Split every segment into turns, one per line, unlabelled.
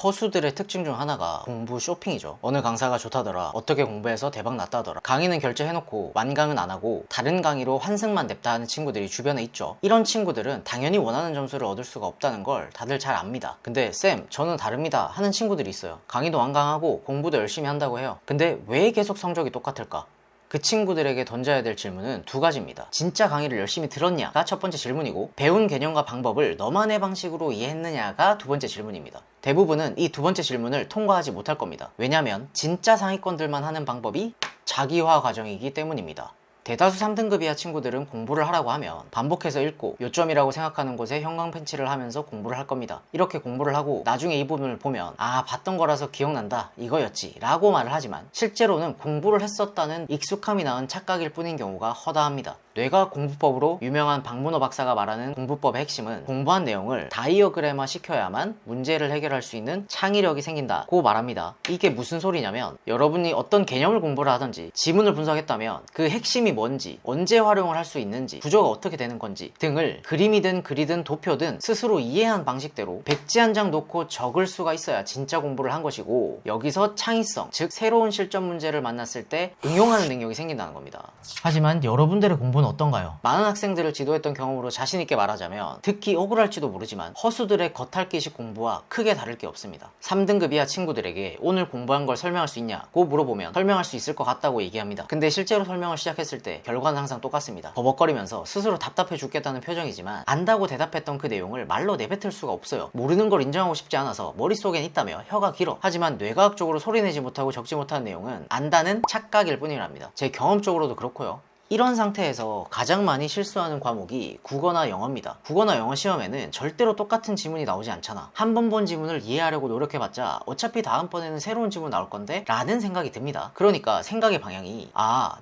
허수들의 특징 중 하나가 공부 쇼핑이죠. 어느 강사가 좋다더라, 어떻게 공부해서 대박 났다더라, 강의는 결제해놓고 완강은 안 하고 다른 강의로 환승만 냅다 하는 친구들이 주변에 있죠. 이런 친구들은 당연히 원하는 점수를 얻을 수가 없다는 걸 다들 잘 압니다. 근데 쌤, 저는 다릅니다 하는 친구들이 있어요. 강의도 완강하고 공부도 열심히 한다고 해요. 근데 왜 계속 성적이 똑같을까? 그 친구들에게 던져야 될 질문은 두 가지입니다. 진짜 강의를 열심히 들었냐가 첫 번째 질문이고, 배운 개념과 방법을 너만의 방식으로 이해했느냐가 두 번째 질문입니다. 대부분은 이 두 번째 질문을 통과하지 못할 겁니다. 왜냐면 진짜 상위권들만 하는 방법이 자기화 과정이기 때문입니다. 대다수 3등급 이하 친구들은 공부를 하라고 하면 반복해서 읽고 요점이라고 생각하는 곳에 형광펜칠을 하면서 공부를 할 겁니다. 이렇게 공부를 하고 나중에 이 부분을 보면 아, 봤던 거라서 기억난다, 이거였지 라고 말을 하지만 실제로는 공부를 했었다는 익숙함이 낳은 착각일 뿐인 경우가 허다합니다. 뇌과학 공부법으로 유명한 박문호 박사가 말하는 공부법의 핵심은 공부한 내용을 다이어그램화 시켜야만 문제를 해결할 수 있는 창의력이 생긴다고 말합니다. 이게 무슨 소리냐면, 여러분이 어떤 개념을 공부를 하든지 지문을 분석했다면 그 핵심이 뭔지, 언제 활용을 할 수 있는지, 구조가 어떻게 되는 건지 등을 그림이든 글이든 도표든 스스로 이해한 방식대로 백지 한 장 놓고 적을 수가 있어야 진짜 공부를 한 것이고, 여기서 창의성, 즉 새로운 실전 문제를 만났을 때 응용하는 능력이 생긴다는 겁니다. 하지만 여러분들의 공부는 어떤가요? 많은 학생들을 지도했던 경험으로 자신있게 말하자면 듣기 억울할지도 모르지만 허수들의 겉핥기식 공부와 크게 다를 게 없습니다. 3등급 이하 친구들에게 오늘 공부한 걸 설명할 수 있냐고 물어보면 설명할 수 있을 것 같다고 얘기합니다. 근데 실제로 설명을 시작했을 때 결과는 항상 똑같습니다. 버벅거리면서 스스로 답답해 죽겠다는 표정이지만 안다고 대답했던 그 내용을 말로 내뱉을 수가 없어요. 모르는 걸 인정하고 싶지 않아서 머릿속엔 있다며 혀가 길어. 하지만 뇌과학적으로 소리내지 못하고 적지 못한 내용은 안다는 착각일 뿐이랍니다. 제 경험적으로도 그렇고요. 이런 상태에서 가장 많이 실수하는 과목이 국어나 영어입니다. 국어나 영어 시험에는 절대로 똑같은 지문이 나오지 않잖아. 한 번 본 지문을 이해하려고 노력해봤자 어차피 다음번에는 새로운 지문 나올 건데? 라는 생각이 듭니다. 그러니까 생각의 방향이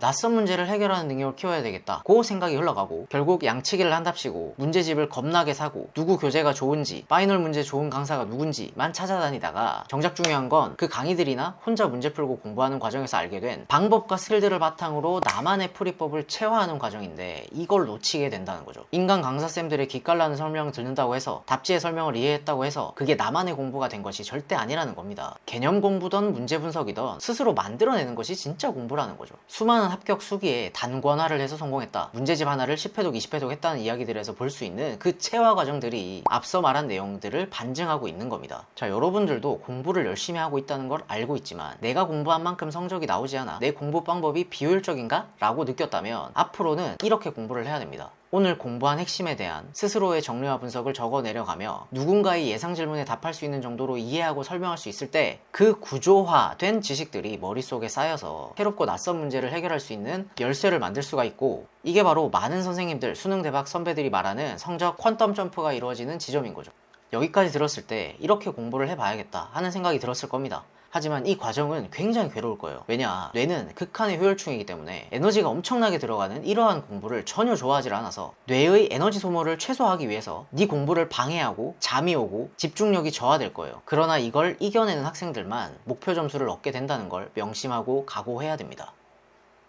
낯선 문제를 해결하는 능력을 키워야 되겠다 고 생각이 흘러가고, 결국 양치기를 한답시고 문제집을 겁나게 사고 누구 교재가 좋은지, 파이널 문제 좋은 강사가 누군지만 찾아다니다가 정작 중요한 건 그 강의들이나 혼자 문제 풀고 공부하는 과정에서 알게 된 방법과 스킬들을 바탕으로 나만의 풀이법을 체화하는 과정인데, 이걸 놓치게 된다는 거죠. 인간 강사쌤들의 기깔나는 설명을 듣는다고 해서, 답지의 설명을 이해했다고 해서 그게 나만의 공부가 된 것이 절대 아니라는 겁니다. 개념 공부든 문제 분석이든 스스로 만들어내는 것이 진짜 공부라는 거죠. 수많은 합격 수기에 단권화를 해서 성공했다, 문제집 하나를 10회독 20회독 했다는 이야기들에서 볼 수 있는 그 체화 과정들이 앞서 말한 내용들을 반증하고 있는 겁니다. 자, 여러분들도 공부를 열심히 하고 있다는 걸 알고 있지만 내가 공부한 만큼 성적이 나오지 않아, 내 공부 방법이 비효율적인가? 라고 느꼈다면 앞으로는 이렇게 공부를 해야 됩니다. 오늘 공부한 핵심에 대한 스스로의 정리와 분석을 적어 내려가며 누군가의 예상 질문에 답할 수 있는 정도로 이해하고 설명할 수 있을 때 그 구조화된 지식들이 머릿속에 쌓여서 새롭고 낯선 문제를 해결할 수 있는 열쇠를 만들 수가 있고, 이게 바로 많은 선생님들, 수능 대박 선배들이 말하는 성적 퀀텀 점프가 이루어지는 지점인 거죠. 여기까지 들었을 때 이렇게 공부를 해봐야겠다 하는 생각이 들었을 겁니다. 하지만 이 과정은 굉장히 괴로울 거예요. 왜냐, 뇌는 극한의 효율충이기 때문에 에너지가 엄청나게 들어가는 이러한 공부를 전혀 좋아하지 않아서 뇌의 에너지 소모를 최소화하기 위해서 네 공부를 방해하고 잠이 오고 집중력이 저하될 거예요. 그러나 이걸 이겨내는 학생들만 목표 점수를 얻게 된다는 걸 명심하고 각오해야 됩니다.